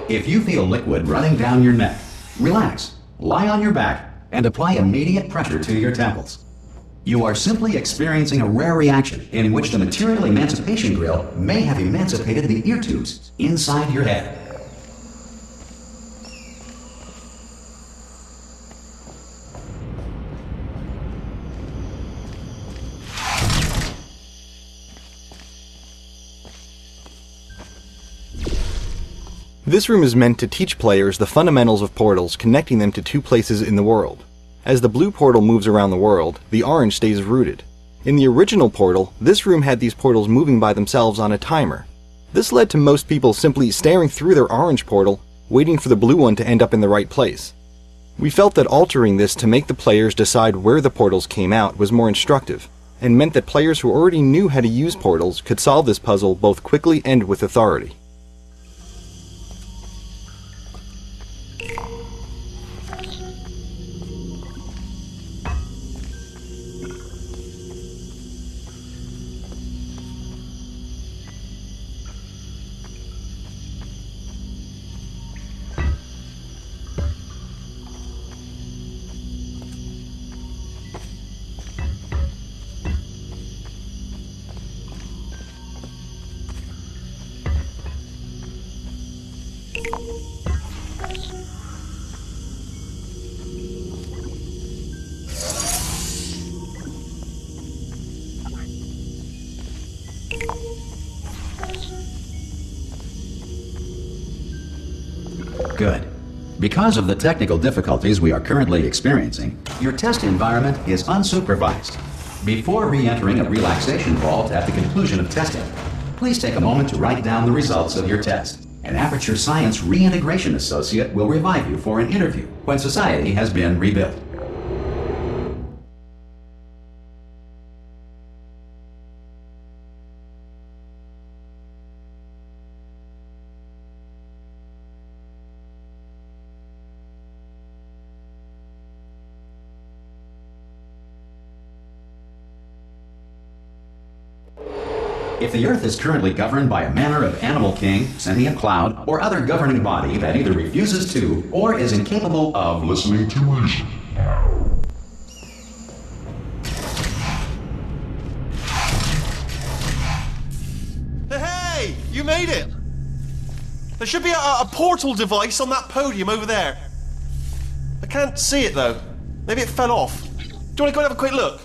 If you feel liquid running down your neck, relax, lie on your back, and apply immediate pressure to your temples. You are simply experiencing a rare reaction in which the material emancipation grill may have emancipated the ear tubes inside your head. This room is meant to teach players the fundamentals of portals, connecting them to two places in the world. As the blue portal moves around the world, the orange stays rooted. In the original portal, this room had these portals moving by themselves on a timer. This led to most people simply staring through their orange portal, waiting for the blue one to end up in the right place. We felt that altering this to make the players decide where the portals came out was more instructive, and meant that players who already knew how to use portals could solve this puzzle both quickly and with authority. Good. Because of the technical difficulties we are currently experiencing, your test environment is unsupervised. Before re-entering a relaxation vault at the conclusion of testing, please take a moment to write down the results of your test. An Aperture Science Reintegration Associate will revive you for an interview when society has been rebuilt. If the Earth is currently governed by a manner of animal king, sentient cloud, or other governing body that either refuses to or is incapable of listening to reason. Hey! You made it! There should be a portal device on that podium over there. I can't see it though. Maybe it fell off. Do you want to go and have a quick look?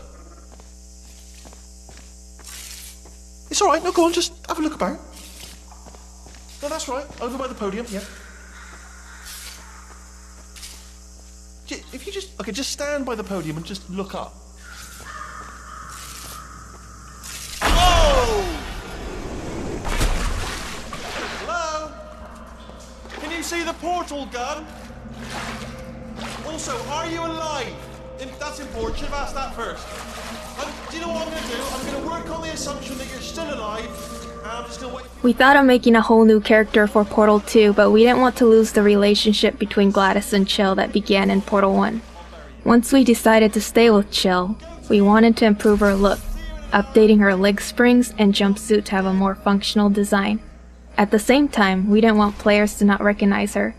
It's alright, no, go on, just have a look about. No, that's right, over by the podium, yeah. If you just stand by the podium and just look up. Whoa! Hello? Can you see the portal gun? Also, are you alive? That's important, should have asked that first. Do you know what I'm going to do? I'm going to work on the assumption that you're still alive, and I'm just going to wait. We thought of making a whole new character for Portal 2, but we didn't want to lose the relationship between Gladys and Chill that began in Portal 1. Once we decided to stay with Chill, we wanted to improve her look, updating her leg springs and jumpsuit to have a more functional design. At the same time, we didn't want players to not recognize her,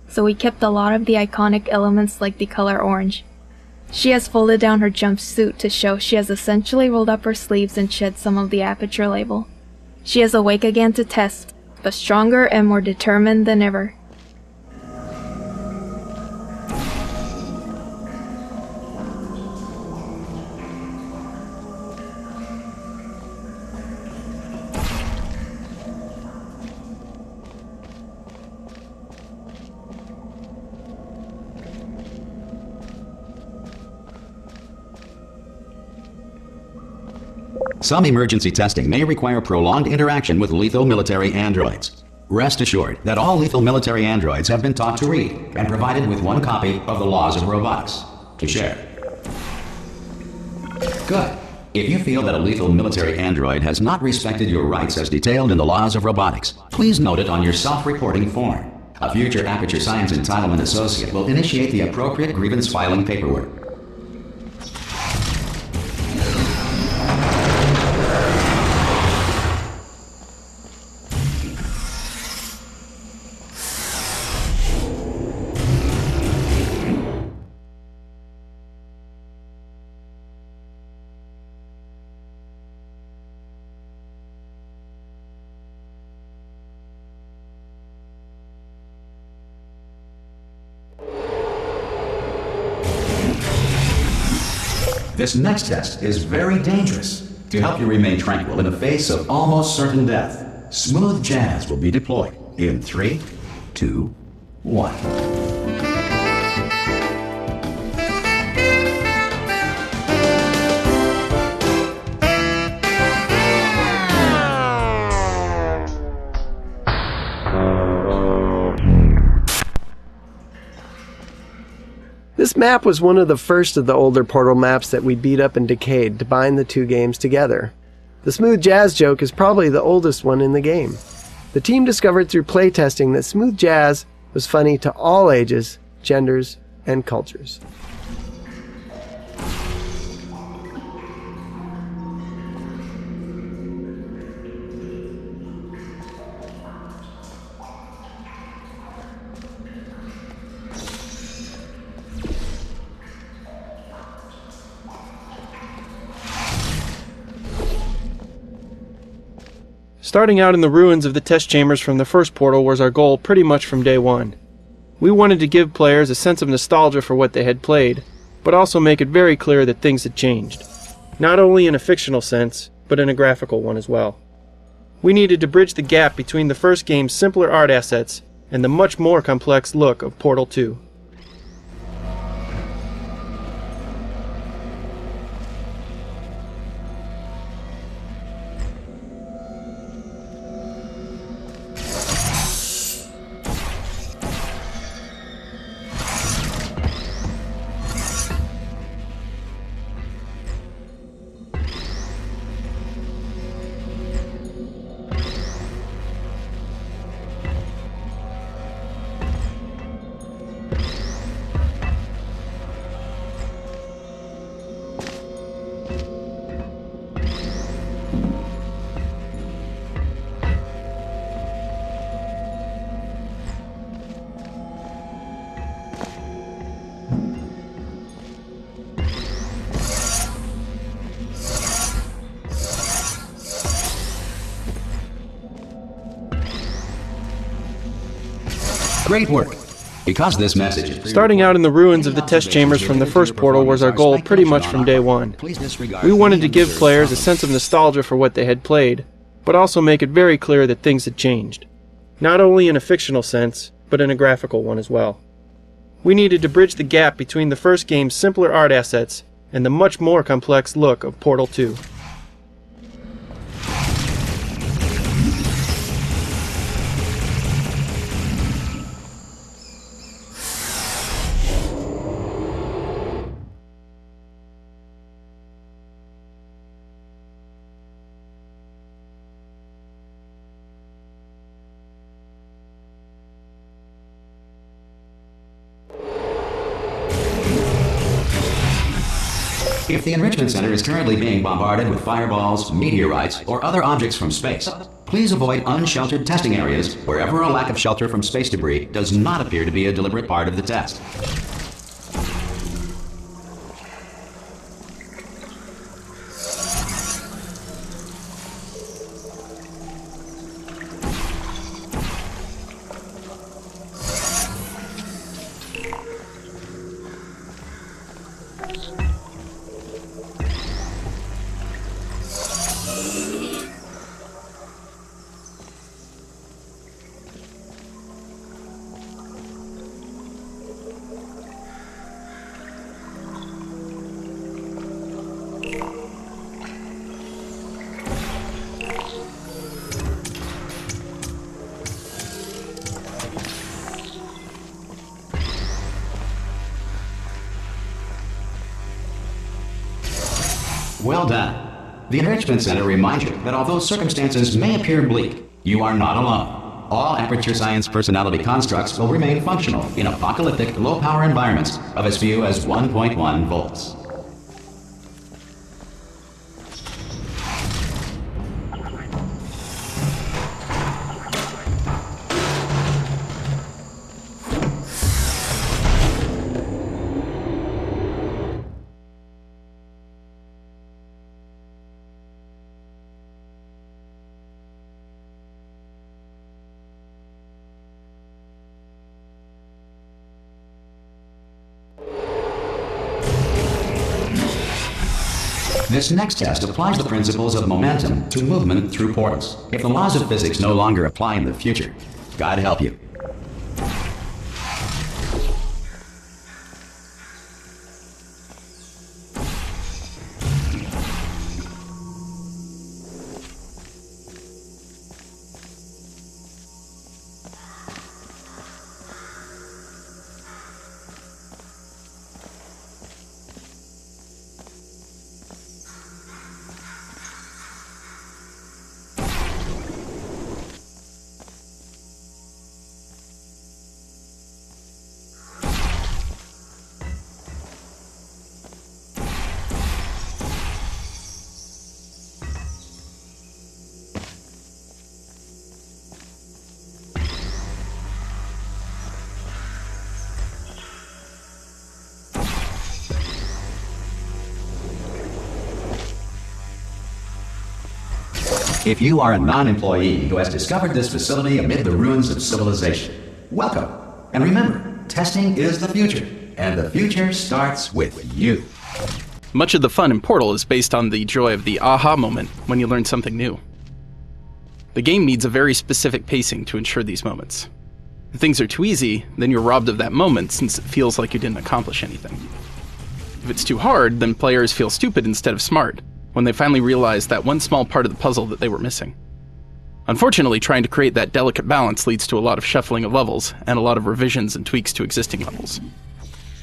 so we kept a lot of the iconic elements like the color orange. She has folded down her jumpsuit to show she has essentially rolled up her sleeves and shed some of the Aperture label. She is awake again to test, but stronger and more determined than ever. Some emergency testing may require prolonged interaction with lethal military androids. Rest assured that all lethal military androids have been taught to read and provided with one copy of the Laws of Robotics to share. Good. If you feel that a lethal military android has not respected your rights as detailed in the Laws of Robotics, please note it on your self-reporting form. A future Aperture Science Entitlement Associate will initiate the appropriate grievance filing paperwork. This next test is very dangerous. To help you remain tranquil in the face of almost certain death, smooth jazz will be deployed in 3, 2, 1. This map was one of the first of the older Portal maps that we beat up and decayed to bind the two games together. The smooth jazz joke is probably the oldest one in the game. The team discovered through playtesting that smooth jazz was funny to all ages, genders, and cultures. Starting out in the ruins of the test chambers from the first Portal was our goal pretty much from day one. We wanted to give players a sense of nostalgia for what they had played, but also make it very clear that things had changed. Not only in a fictional sense, but in a graphical one as well. We needed to bridge the gap between the first game's simpler art assets and the much more complex look of Portal 2. Great work. Because this message is Starting out in the ruins of the test chambers from the first Portal was our goal pretty much from day one. We wanted to give players a sense of nostalgia for what they had played, but also make it very clear that things had changed. Not only in a fictional sense, but in a graphical one as well. We needed to bridge the gap between the first game's simpler art assets and the much more complex look of Portal 2. If the Enrichment Center is currently being bombarded with fireballs, meteorites, or other objects from space, please avoid unsheltered testing areas wherever a lack of shelter from space debris does not appear to be a deliberate part of the test. Well done. The Enrichment Center reminds you that although circumstances may appear bleak, you are not alone. All Aperture Science personality constructs will remain functional in apocalyptic, low-power environments of as few as 1.1 volts. This next test applies the principles of momentum to movement through portals. If the laws of physics no longer apply in the future, God help you. If you are a non-employee who has discovered this facility amid the ruins of civilization, welcome. And remember, testing is the future, and the future starts with you. Much of the fun in Portal is based on the joy of the aha moment when you learn something new. The game needs a very specific pacing to ensure these moments. If things are too easy, then you're robbed of that moment since it feels like you didn't accomplish anything. If it's too hard, then players feel stupid instead of smart when they finally realize that one small part of the puzzle that they were missing. Unfortunately, trying to create that delicate balance leads to a lot of shuffling of levels and a lot of revisions and tweaks to existing levels.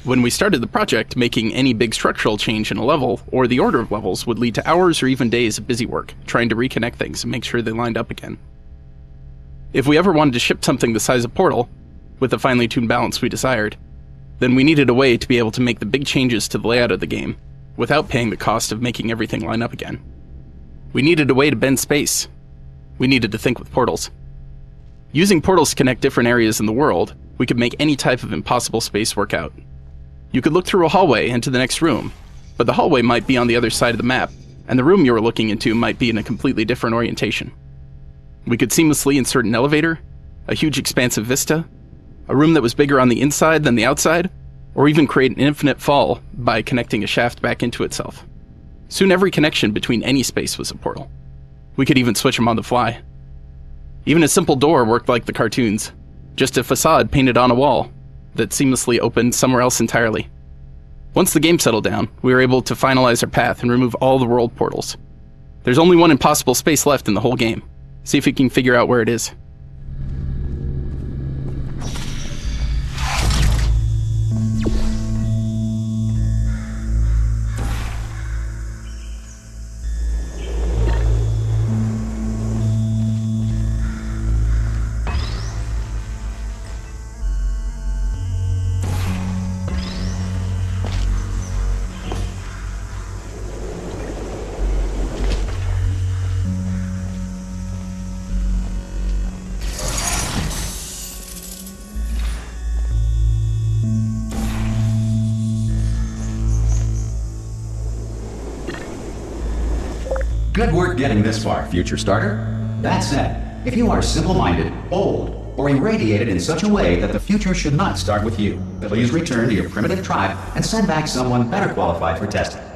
When we started the project, making any big structural change in a level, or the order of levels, would lead to hours or even days of busy work, trying to reconnect things and make sure they lined up again. If we ever wanted to ship something the size of Portal, with the finely tuned balance we desired, then we needed a way to be able to make the big changes to the layout of the game, without paying the cost of making everything line up again. We needed a way to bend space. We needed to think with portals. Using portals to connect different areas in the world, we could make any type of impossible space work out. You could look through a hallway into the next room, but the hallway might be on the other side of the map, and the room you were looking into might be in a completely different orientation. We could seamlessly insert an elevator, a huge expansive vista, a room that was bigger on the inside than the outside, or even create an infinite fall by connecting a shaft back into itself. Soon every connection between any space was a portal. We could even switch them on the fly. Even a simple door worked like the cartoons, just a facade painted on a wall that seamlessly opened somewhere else entirely. Once the game settled down, we were able to finalize our path and remove all the world portals. There's only one impossible space left in the whole game. See if you can figure out where it is. Good work getting this far, future starter. That said, if you are simple-minded, old, or irradiated in such a way that the future should not start with you, please return to your primitive tribe and send back someone better qualified for testing.